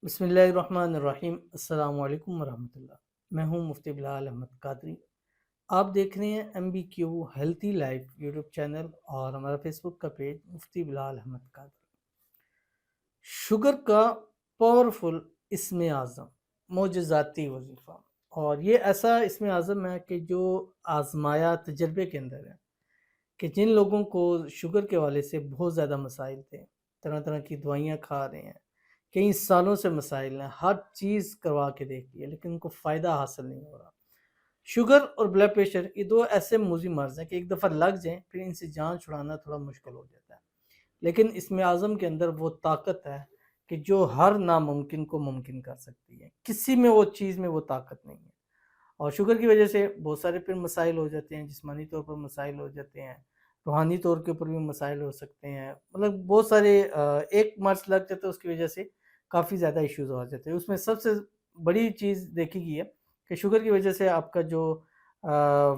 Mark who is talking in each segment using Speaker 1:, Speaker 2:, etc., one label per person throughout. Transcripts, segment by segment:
Speaker 1: بسم اللہ الرحمن الرحیم۔ السلام علیکم ورحمۃ اللہ۔ میں ہوں مفتی بلال احمد قادری۔ آپ دیکھ رہے ہیں M B Q healthy life YouTube channel اور ہمارا فیس بک کا پیج مفتی بلال احمد قادری۔ شوگر کا پاورفل اسم اعظم، معجزاتی وظیفہ، اور یہ ایسا اسم اعظم ہے کہ جو آزمایا تجربے کے اندر ہے کہ جن لوگوں کو شوگر کے حوالے سے بہت زیادہ مسائل تھے، طرح طرح کی دوائیاں کھا رہے ہیں، کئی سالوں سے مسائل ہیں، ہر چیز کروا کے دیکھ لی ہے لیکن ان کو فائدہ حاصل نہیں ہو رہا۔ شوگر اور بلڈ پریشر یہ دو ایسے موذی مرض ہیں کہ ایک دفعہ لگ جائیں پھر ان سے جان چھڑانا تھوڑا مشکل ہو جاتا ہے، لیکن اسم اعظم کے اندر وہ طاقت ہے کہ جو ہر ناممکن کو ممکن کر سکتی ہے۔ کسی میں وہ چیز میں وہ طاقت نہیں ہے، اور شوگر کی وجہ سے بہت سارے پھر مسائل ہو جاتے ہیں، جسمانی طور پر مسائل ہو جاتے ہیں، روحانی طور کے اوپر بھی مسائل ہو سکتے ہیں، مطلب بہت سارے ایک مرض لگ جاتا ہے اس کی وجہ سے کافی زیادہ ایشوز ہو جاتے ہیں۔ اس میں سب سے بڑی چیز دیکھی گئی ہے کہ شوگر کی وجہ سے آپ کا جو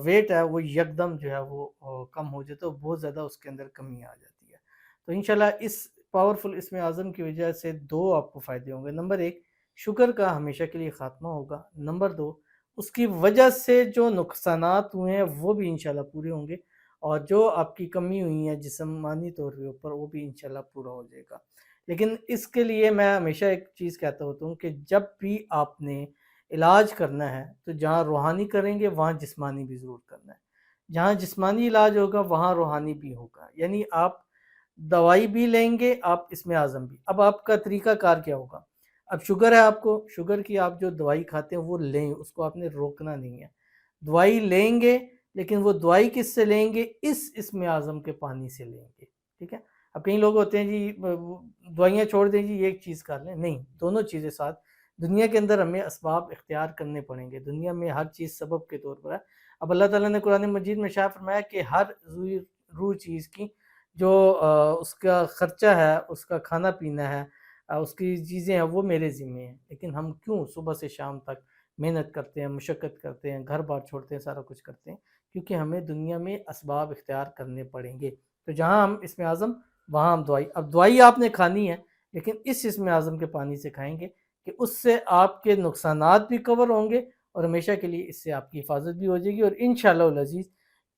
Speaker 1: ویٹ ہے وہ یکدم جو ہے وہ کم ہو جاتا ہے، بہت زیادہ اس کے اندر کمی آ جاتی ہے۔ تو انشاءاللہ اس پاورفل اسم اعظم کی وجہ سے دو آپ کو فائدے ہوں گے۔ نمبر ایک، شوگر کا ہمیشہ کے لیے خاتمہ ہوگا۔ نمبر دو، اس کی وجہ سے جو نقصانات ہوئے ہیں وہ بھی انشاءاللہ پورے ہوں گے، اور جو آپ کی کمی ہوئی ہے جسمانی طور کے اوپر وہ بھی انشاءاللہ پورا ہو جائے گا۔ لیکن اس کے لیے میں ہمیشہ ایک چیز کہتا ہوتا ہوں کہ جب بھی آپ نے علاج کرنا ہے تو جہاں روحانی کریں گے وہاں جسمانی بھی ضرور کرنا ہے، جہاں جسمانی علاج ہوگا وہاں روحانی بھی ہوگا، یعنی آپ دوائی بھی لیں گے، آپ اسم اعظم بھی۔ اب آپ کا طریقہ کار کیا ہوگا؟ اب شوگر ہے، آپ کو شوگر کی آپ جو دوائی کھاتے ہیں وہ لیں، اس کو آپ نے روکنا نہیں ہے، دوائی لیں گے، لیکن وہ دوائی کس سے لیں گے؟ اس اسم اعظم کے پانی سے لیں گے، ٹھیک ہے؟ اب کئی لوگ ہوتے ہیں جی دوائیاں چھوڑ دیں جی ایک چیز کر لیں، نہیں، دونوں چیزیں ساتھ۔ دنیا کے اندر ہمیں اسباب اختیار کرنے پڑیں گے، دنیا میں ہر چیز سبب کے طور پر ہے۔ اب اللہ تعالیٰ نے قرآن مجید میں شائع فرمایا کہ ہر روح چیز کی جو اس کا خرچہ ہے، اس کا کھانا پینا ہے، اس کی چیزیں ہیں، وہ میرے ذمہ ہیں، لیکن ہم کیوں صبح سے شام تک محنت کرتے ہیں، مشقت کرتے ہیں، گھر بار چھوڑتے ہیں، سارا کچھ کرتے ہیں؟ کیونکہ ہمیں دنیا میں اسباب اختیار کرنے پڑیں گے۔ تو جہاں ہم اسم اعظم وہاں ہم دوائی، اب دوائی آپ نے کھانی ہے لیکن اس اسم اعظم کے پانی سے کھائیں گے کہ اس سے آپ کے نقصانات بھی کور ہوں گے، اور ہمیشہ کے لیے اس سے آپ کی حفاظت بھی ہو جائے گی۔ اور انشاءاللہ العزیز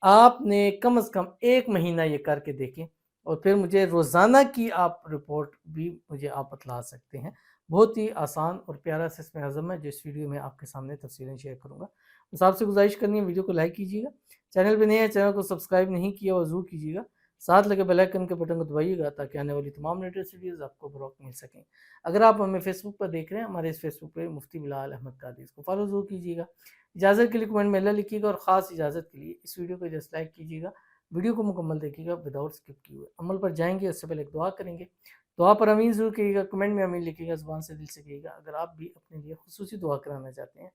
Speaker 1: آپ نے کم از کم 1 مہینہ یہ کر کے دیکھیں، اور پھر مجھے روزانہ کی آپ رپورٹ بھی مجھے آپ بتلا سکتے ہیں۔ بہت ہی آسان اور پیارا سا اسم اعظم ہے جو اس ویڈیو میں آپ کے سامنے تفصیلیں شیئر کروں گا۔ بس آپ سے گزارش کرنی ہے ویڈیو کو لائک کیجیے گا، چینل پہ نئے ہیں چینل کو سبسکرائب نہیں کیا وہ ضرور کیجیے گا، ساتھ لگے بیل آئیکن کے بٹن کو دبائیے گا تاکہ آنے والی تمام لیٹسٹ ویڈیوز آپ کو بروقت مل سکیں۔ اگر آپ ہمیں فیس بک پر دیکھ رہے ہیں، ہمارے اس فیس بک پہ مفتی بلال احمد قادری، اس کو فالو ضرور کیجیے گا۔ اجازت کے لیے کمنٹ میں اللہ لکھیے گا، اور خاص اجازت کے لیے اس ویڈیو کو جسٹ لائک کیجیے گا، ویڈیو کو مکمل دیکھیے گا وداؤٹ اسکپ کیے ہوئے۔ عمل پر جائیں گے اس سے پہلے ایک دعا کریں گے، دعا پر امین ضرور کہیے گا، کمنٹ میں امین لکھیے گا، زبان سے دل سے کہیے گا۔ اگر آپ بھی اپنے لیے خصوصی دعا کرانا چاہتے ہیں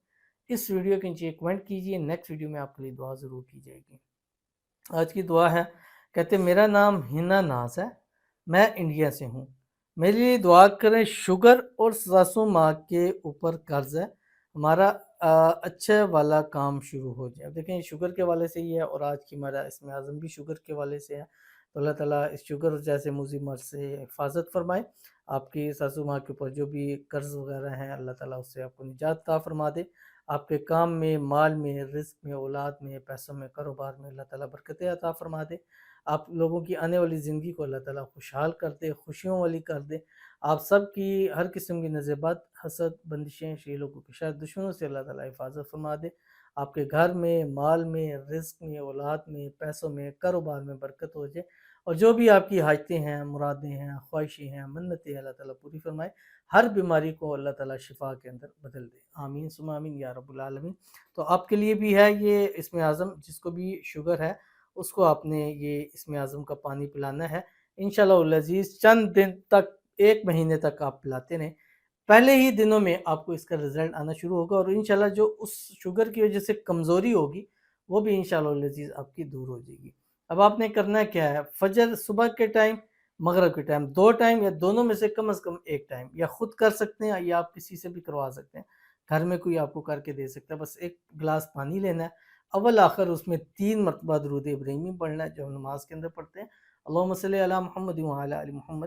Speaker 1: اس ویڈیو کے نیچے کمنٹ کیجیے، نیکسٹ ویڈیو میں آپ کے لیے دعا ضرور کی جائے گی۔ آج کی دعا ہے، کہتے میرا نام ہنا ناز ہے، میں انڈیا سے ہوں، میرے لیے دعا کریں، شوگر اور ساسو ماں کے اوپر قرض ہے، ہمارا اچھا والا کام شروع ہو جائے۔ اب دیکھیں شوگر کے والے سے ہی ہے، اور آج کی ہمارا اسم اعظم بھی شوگر کے والے سے ہے، تو اللہ تعالیٰ اس شوگر جیسے موذی مرض سے حفاظت فرمائے، آپ کی ساسو ماں کے اوپر جو بھی قرض وغیرہ ہیں اللہ تعالیٰ اس سے آپ کو نجات عطا فرما دے، آپ کے کام میں، مال میں، رزق میں، اولاد میں، پیسوں میں، کاروبار میں اللہ تعالیٰ برکتیں عطا فرما دے، آپ لوگوں کی آنے والی زندگی کو اللہ تعالیٰ خوشحال کر دے، خوشیوں والی کر دے، آپ سب کی ہر قسم کی نظر بد، حسد، بندشیں، شی لوگوں کے شر، دشمنوں سے اللہ تعالیٰ حفاظت فرما دے، آپ کے گھر میں، مال میں، رزق میں، اولاد میں، پیسوں میں، کاروبار میں برکت ہو جائے، اور جو بھی آپ کی حاجتیں ہیں، مرادیں ہیں، خواہشیں ہیں، منتیں اللہ تعالیٰ پوری فرمائے، ہر بیماری کو اللہ تعالیٰ شفا کے اندر بدل دے، آمین ثم آمین یا رب العالمین۔ تو آپ کے لیے بھی ہے یہ اسم اعظم، جس کو بھی شوگر ہے اس کو آپ نے یہ اسم اعظم کا پانی پلانا ہے، انشاءاللہ العزیز چند دن تک، 1 مہینے تک آپ پلاتے رہیں، پہلے ہی دنوں میں آپ کو اس کا رزلٹ آنا شروع ہوگا، اور انشاءاللہ جو اس شوگر کی وجہ سے کمزوری ہوگی وہ بھی انشاءاللہ العزیز آپ کی دور ہو جائے گی۔ اب آپ نے کرنا کیا ہے، فجر صبح کے ٹائم، مغرب کے ٹائم، 2 ٹائم یا دونوں میں سے کم از کم ایک ٹائم، یا خود کر سکتے ہیں یا آپ کسی سے بھی کروا سکتے ہیں، گھر میں کوئی آپ کو کر کے دے سکتا ہے، بس ایک گلاس پانی لینا ہے، اول آخر اس میں 3 مرتبہ درود ابراہیمی پڑھنا ہے جو ہم نماز کے اندر پڑھتے ہیں، اللہم صلی علی محمد وعلی آل محمد